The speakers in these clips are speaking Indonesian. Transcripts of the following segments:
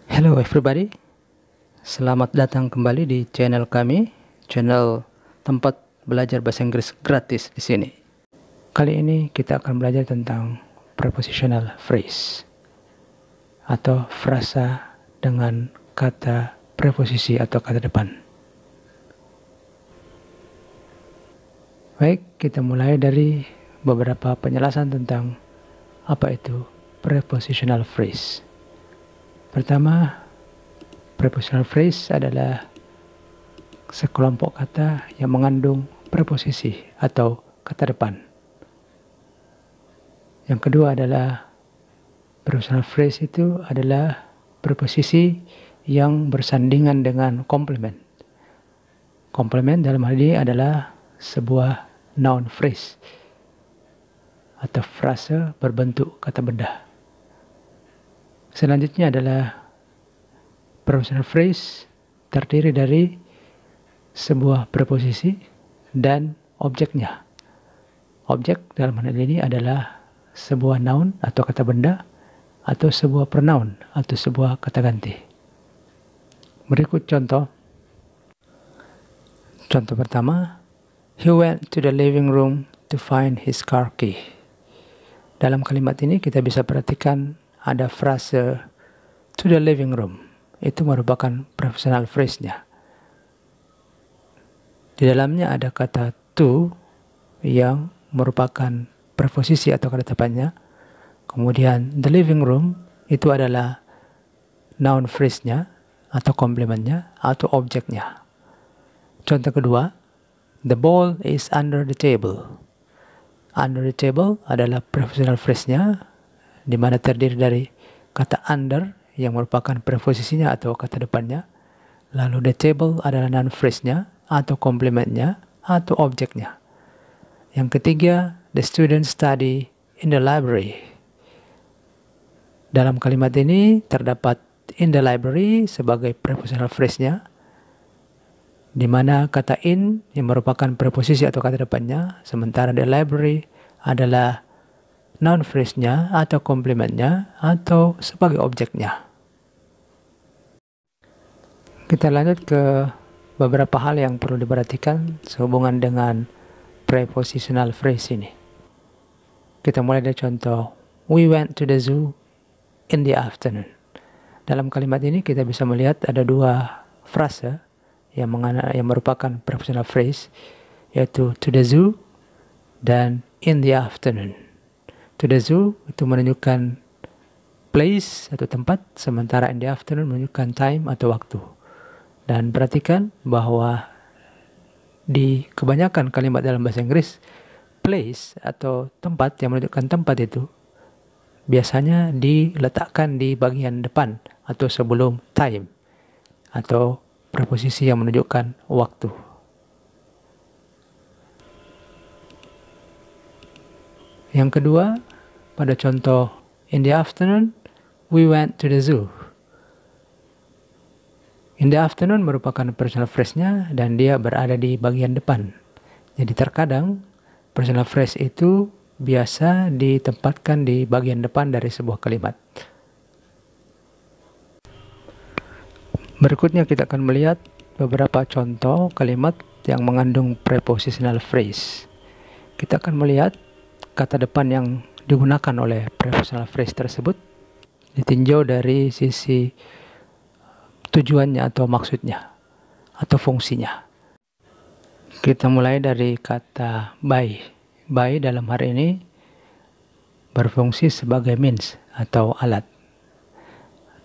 Hello everybody, selamat datang kembali di channel kami, channel tempat belajar bahasa Inggris gratis di sini. Kali ini kita akan belajar tentang prepositional phrase atau frasa dengan kata preposisi atau kata depan. Baik, kita mulai dari beberapa penjelasan tentang apa itu prepositional phrase. Pertama, prepositional phrase adalah sekelompok kata yang mengandung preposisi atau kata depan. Yang kedua adalah prepositional phrase itu adalah preposisi yang bersandingan dengan komplement. Komplement dalam hal ini adalah sebuah noun phrase atau frase berbentuk kata benda. Selanjutnya adalah prepositional phrase terdiri dari sebuah preposisi dan objeknya. Objek dalam hal ini adalah sebuah noun atau kata benda atau sebuah pronoun atau sebuah kata ganti. Berikut contoh. Contoh pertama, he went to the living room to find his car key. Dalam kalimat ini kita bisa perhatikan ada frase to the living room. Itu merupakan prepositional phrase-nya. Di dalamnya ada kata to yang merupakan preposisi atau kata depannya. Kemudian the living room itu adalah noun phrase-nya atau komplementnya atau objeknya. Contoh kedua, the ball is under the table. Under the table adalah prepositional phrase-nya, di mana terdiri dari kata under yang merupakan preposisinya atau kata depannya, lalu the table adalah noun phrase-nya atau komplementnya atau objeknya. Yang ketiga, the students study in the library. Dalam kalimat ini terdapat in the library sebagai prepositional phrase-nya, di mana kata in yang merupakan preposisi atau kata depannya, sementara the library adalah noun phrase-nya atau komplementnya atau sebagai objeknya. Kita lanjut ke beberapa hal yang perlu diperhatikan sehubungan dengan prepositional phrase ini. Kita mulai dari contoh, we went to the zoo in the afternoon. Dalam kalimat ini kita bisa melihat ada dua frase yang merupakan prepositional phrase, yaitu to the zoo dan in the afternoon. To the zoo itu menunjukkan place atau tempat, sementara in the afternoon menunjukkan time atau waktu. Dan perhatikan bahwa di kebanyakan kalimat dalam bahasa Inggris, place atau tempat yang menunjukkan tempat itu biasanya diletakkan di bagian depan atau sebelum time atau preposisi yang menunjukkan waktu. Yang kedua, pada contoh in the afternoon, we went to the zoo. In the afternoon merupakan prepositional phrase-nya dan dia berada di bagian depan. Jadi terkadang prepositional phrase itu biasa ditempatkan di bagian depan dari sebuah kalimat. Berikutnya kita akan melihat beberapa contoh kalimat yang mengandung prepositional phrase. Kita akan melihat kata depan yang digunakan oleh prepositional phrase tersebut ditinjau dari sisi tujuannya atau maksudnya atau fungsinya. Kita mulai dari kata by. By dalam hari ini berfungsi sebagai means atau alat.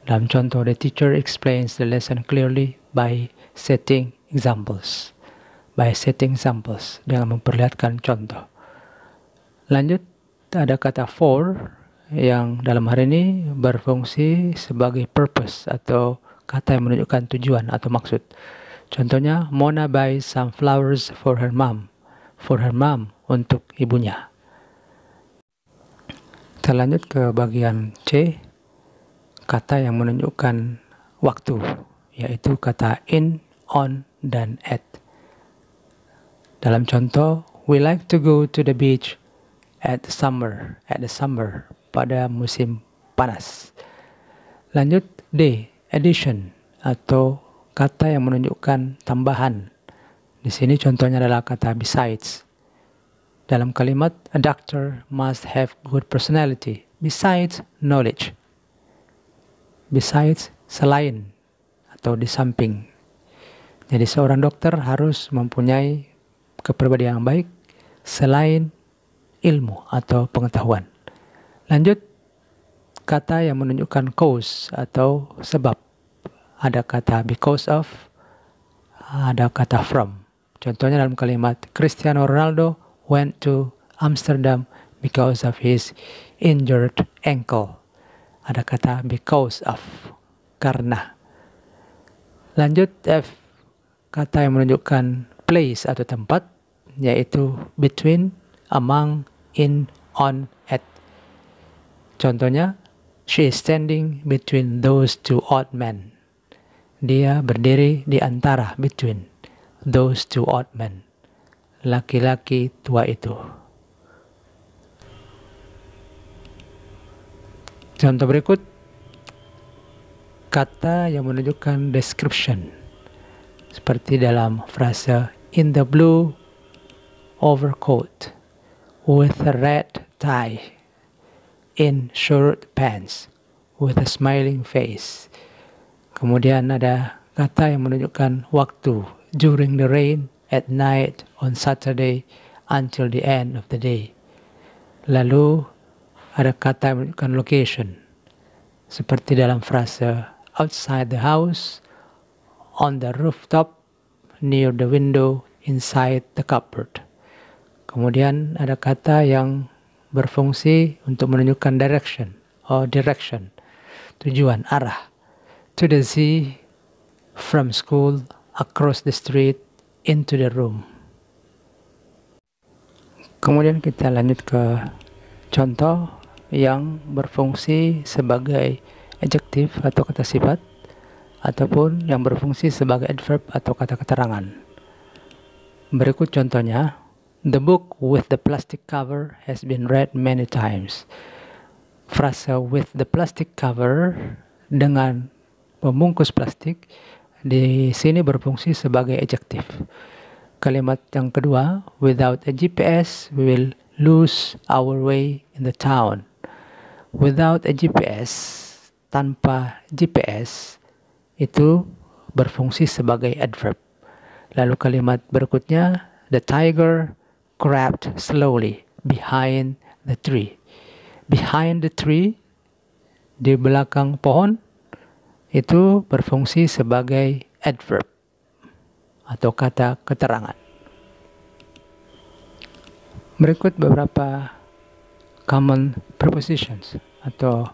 Dalam contoh, the teacher explains the lesson clearly by setting examples. By setting examples, dengan memperlihatkan contoh. Lanjut, ada kata for yang dalam hari ini berfungsi sebagai purpose atau kata yang menunjukkan tujuan atau maksud. Contohnya, Mona buys some flowers for her mom. For her mom, untuk ibunya. Kita lanjut ke bagian C, kata yang menunjukkan waktu, yaitu kata in, on, dan at. Dalam contoh, we like to go to the beach at the summer, pada musim panas. Lanjut D, addition atau kata yang menunjukkan tambahan. Di sini contohnya adalah kata besides. Dalam kalimat, a doctor must have good personality. Besides knowledge. Besides, selain atau di samping. Jadi seorang dokter harus mempunyai kepribadian yang baik selain ilmu atau pengetahuan. Lanjut, kata yang menunjukkan cause atau sebab. Ada kata because of, ada kata from. Contohnya dalam kalimat, Cristiano Ronaldo went to Amsterdam because of his injured ankle. Ada kata because of, karena. Lanjut F, kata yang menunjukkan place atau tempat, yaitu between, among, in, on, at. Contohnya, she is standing between those two odd men. Dia berdiri di antara, between those two odd men. Laki-laki tua itu. Contoh berikut, kata yang menunjukkan description. Seperti dalam frase, in the blue overcoat, with a red tie, in short pants, with a smiling face. Kemudian ada kata yang menunjukkan waktu, during the rain, at night, on Saturday, until the end of the day. Lalu ada kata yang menunjukkan location, seperti dalam frase outside the house, on the rooftop, near the window, inside the cupboard. Kemudian ada kata yang berfungsi untuk menunjukkan direction, tujuan, arah. To the sea, from school, across the street, into the room. Kemudian kita lanjut ke contoh yang berfungsi sebagai adjektif atau kata sifat, ataupun yang berfungsi sebagai adverb atau kata keterangan. Berikut contohnya, the book with the plastic cover has been read many times. Frase with the plastic cover, dengan pembungkus plastik, di sini berfungsi sebagai adjektif. Kalimat yang kedua, without a GPS, we will lose our way in the town. Without a GPS, tanpa GPS, itu berfungsi sebagai adverb. Lalu kalimat berikutnya, the tiger crept slowly behind the tree. Behind the tree, di belakang pohon, itu berfungsi sebagai adverb atau kata keterangan. Berikut beberapa common prepositions atau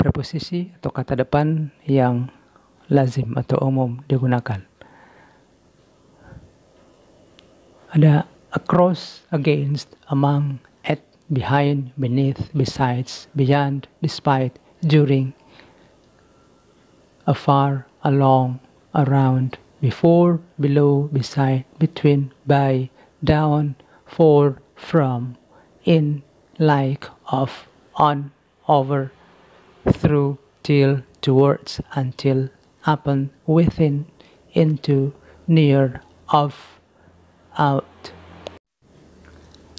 preposisi atau kata depan yang lazim atau umum digunakan. Ada across, against, among, at, behind, beneath, besides, beyond, despite, during, afar, along, around, before, below, beside, between, by, down, for, from, in, like, of, on, over, through, till, towards, until, upon, within, into, near, of, out,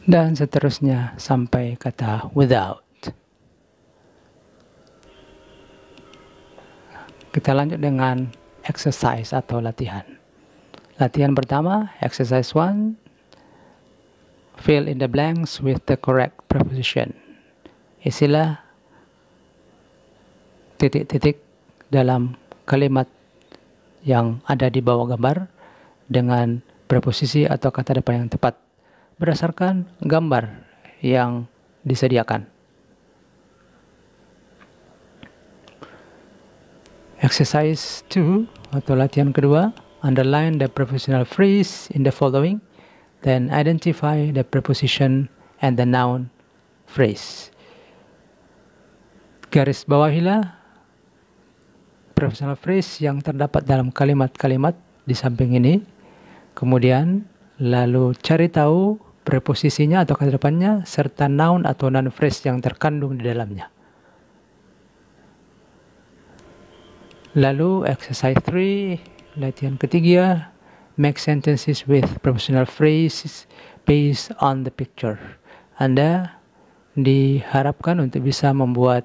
dan seterusnya sampai kata without. Kita lanjut dengan exercise atau latihan. Latihan pertama, exercise 1. Fill in the blanks with the correct preposition. Isilah titik-titik dalam kalimat yang ada di bawah gambar dengan preposisi atau kata depan yang tepat berdasarkan gambar yang disediakan. Exercise 2 atau latihan kedua, underline the prepositional phrase in the following, then identify the preposition and the noun phrase. Garis bawahilah prepositional phrase yang terdapat dalam kalimat-kalimat di samping ini. Kemudian lalu cari tahu preposisinya atau kata depannya, serta noun atau noun phrase yang terkandung di dalamnya. Lalu exercise 3, latihan ketiga, make sentences with prepositional phrases based on the picture. Anda diharapkan untuk bisa membuat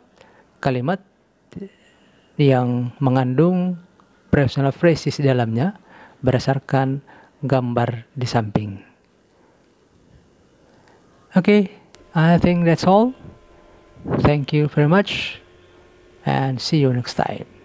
kalimat yang mengandung prepositional phrases di dalamnya berdasarkan gambar di samping. Okay, I think that's all. Thank you very much and see you next time.